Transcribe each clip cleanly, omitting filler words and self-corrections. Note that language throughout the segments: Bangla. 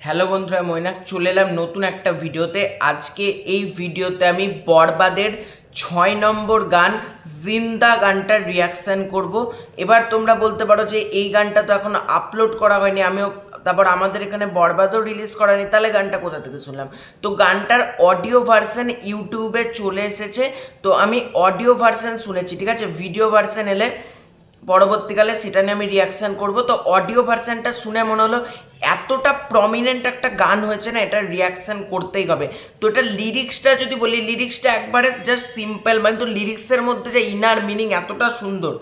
হ্যালো বন্ধুরা, মৈনাক চলে এলাম নতুন একটা ভিডিওতে। আজকে এই ভিডিওতে আমি বরবাদের 6 নম্বর গান জিন্দা গানটার রিয়াকশান করব। এবার তোমরা বলতে পারো যে এই গানটা তো এখন আপলোড করা হয়নি, আমিও তারপর আমাদের এখানে বরবাদও রিলিজ করানি, তাহলে গানটা কোথা থেকে শুনলাম? তো গানটার অডিও ভার্সন ইউটিউবে চলে এসেছে, তো আমি অডিও ভার্সন শুনেছি, ঠিক আছে। ভিডিও ভার্সন এলে পরবর্তীকালে সেটা নিয়ে আমি রিয়াকশান করব। তো অডিও ভার্সানটা শুনে মনে হলো এতটা প্রমিনেন্ট একটা গান হয়েছে না, এটা রিয়াকশান করতেই হবে। তো এটা লিরিক্সটা যদি বলি, লিরিক্সটা একবারে জাস্ট সিম্পল, মানে তো লিরিক্সের মধ্যে যে ইনার মিনিং এতটা সুন্দর।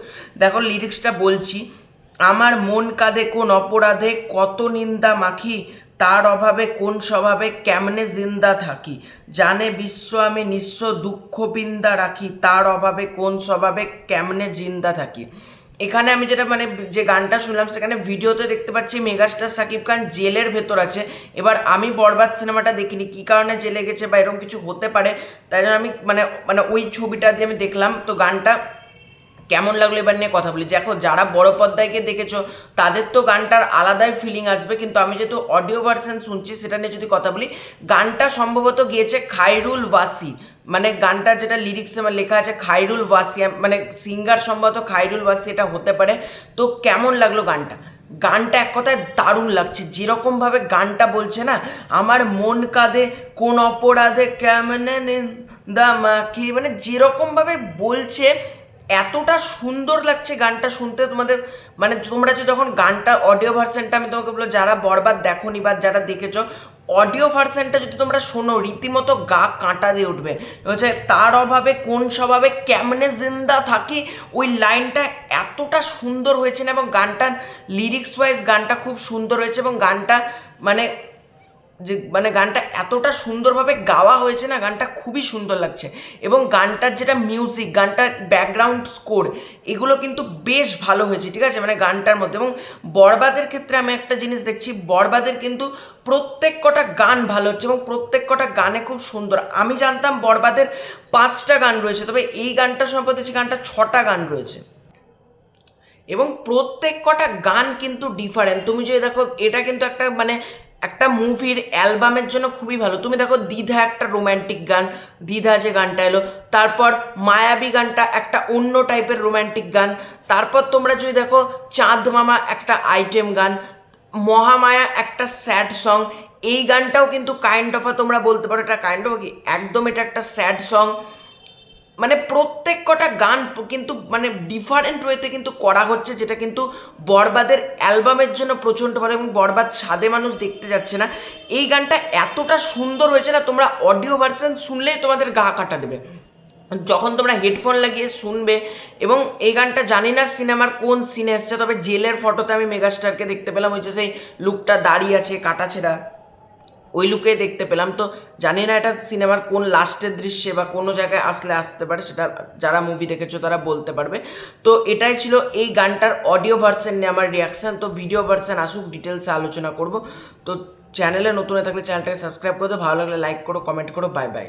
দেখো লিরিক্সটা বলছি, আমার মন কাঁদে কোন অপরাধে, কত নিন্দা মাখি, তার অভাবে কোন স্বভাবে কেমনে জিন্দা থাকি, জানে বিশ্ব আমি নিঃস্ব দুঃখ বিন্দা রাখি, তার অভাবে কোন স্বভাবে কেমনে জিন্দা থাকি। এখানে আমি যেটা মানে যে গানটা শুনলাম, সেখানে ভিডিওতে দেখতে পাচ্ছি মেগাস্টার শাকিব খান জেলের ভেতর আছে। এবার আমি বরবাদ সিনেমাটা দেখিনি, কী কারণে জেলে গেছে বা এরকম কিছু হতে পারে, তাই জন্য আমি মানে মানে ওই ছবিটা দিয়ে আমি দেখলাম। তো গানটা কেমন লাগলো এবার নিয়ে কথা বলি। দেখো যারা বড় পর্দায়কে দেখেছো তাদের তো গানটার আলাদাই ফিলিং আসবে, কিন্তু আমি যেহেতু অডিও ভার্সন শুনছি সেটা নিয়ে যদি কথা বলি, গানটা সম্ভবত গিয়েছে খায়রুল ওয়াসি, মানে গানটার যেটা লিরিক্সে লেখা আছে খায়রুল ওয়াসি, মানে সিঙ্গার সম্ভবত খায়রুল ওয়াসি এটা হতে পারে। তো কেমন লাগলো গানটা? গানটা এক কথায় দারুণ লাগছে, যেরকমভাবে গানটা বলছে না, আমার মন কাঁদে কোন অপরাধে কেমনে দামাকি, মানে যেরকমভাবে বলছে এতটা সুন্দর লাগছে গানটা শুনতে। তোমাদের মানে তোমরা যে যখন গানটা অডিও ভার্সনটা আমি তোমাকে বলবো, যারা বরবাদ দেখোনি বা যারা দেখেছো, অডিও ভার্সনটা যদি তোমরা শোনো রীতিমতো গা কাঁটা দিয়ে উঠবে। হচ্ছে তার অভাবে কোন স্বভাবে কেমনে জিন্দা থাকি, ওই লাইনটা এতটা সুন্দর হয়েছে না, এবং গানটার লিরিক্স ওয়াইজ গানটা খুব সুন্দর হয়েছে, এবং গানটা মানে যে মানে গানটা এতটা সুন্দরভাবে গাওয়া হয়েছে না, গানটা খুবই সুন্দর লাগছে। এবং গানটার যেটা মিউজিক, গানটার ব্যাকগ্রাউন্ড স্কোর, এগুলো কিন্তু বেশ ভালো হয়েছে, ঠিক আছে, মানে গানটার মধ্যে। এবং বরবাদের ক্ষেত্রে আমি একটা জিনিস দেখছি, বরবাদের কিন্তু প্রত্যেক কটা গান ভালো হচ্ছে এবং প্রত্যেক কটা গানে খুব সুন্দর। আমি জানতাম বরবাদের 5টা গান রয়েছে, তবে এই গানটা সম্পর্কে গানটা 6টা গান রয়েছে, এবং প্রত্যেক কটা গান কিন্তু ডিফারেন্ট। তুমি যদি দেখো এটা কিন্তু একটা মানে একটা মুভির অ্যালবামের জন্য খুবই ভালো। তুমি দেখো দ্বিধা একটা রোম্যান্টিক গান, দ্বিধা যে গানটা এলো, তারপর মায়াবী গানটা একটা অন্য টাইপের রোম্যান্টিক গান, তারপর তোমরা যদি দেখো চাঁদ মামা একটা আইটেম গান, মহামায়া একটা স্যাড সং, এই গানটাও কিন্তু কাইন্ড অফ তোমরা বলতে পারো এটা কাইন্ড অফ কি একদম এটা একটা স্যাড সং। মানে প্রত্যেক কটা গান কিন্তু মানে ডিফারেন্ট ওয়েতে কিন্তু করা হচ্ছে, যেটা কিন্তু বরবাদের অ্যালবামের জন্য প্রচণ্ড ভালো। এবং বরবাদ ছাদে মানুষ দেখতে যাচ্ছে না, এই গানটা এতটা সুন্দর হয়েছে না, তোমরা অডিও ভার্সন শুনলেই তোমাদের গা কাটা দেবে যখন তোমরা হেডফোন লাগিয়ে শুনবে। এবং এই গানটা জানি না সিনেমার কোন সিনে এসছে, তবে জেলের ফটোতে আমি মেগাস্টারকে দেখতে পেলাম, ওই যে সেই লুকটা দাঁড়িয়ে আছে কাটাছেড়া, ওই লুকে দেখতে পেলাম। তো জানি না এটা সিনেমার কোন লাস্টের দৃশ্যে বা কোনো জায়গায় আসতে পারে, সেটা যারা মুভি দেখেছো তারা বলতে পারবে। তো এটাই ছিল এই গানটার অডিও ভার্সন নিয়ে আমার রিয়াকশান। তো ভিডিও ভার্সন আসুক, ডিটেলসে আলোচনা করব। তো চ্যানেলে নতুন হয়ে থাকলে চ্যানেলটাকে সাবস্ক্রাইব করে দাও, ভালো লাগলে লাইক করো, কমেন্ট করো। Bye bye.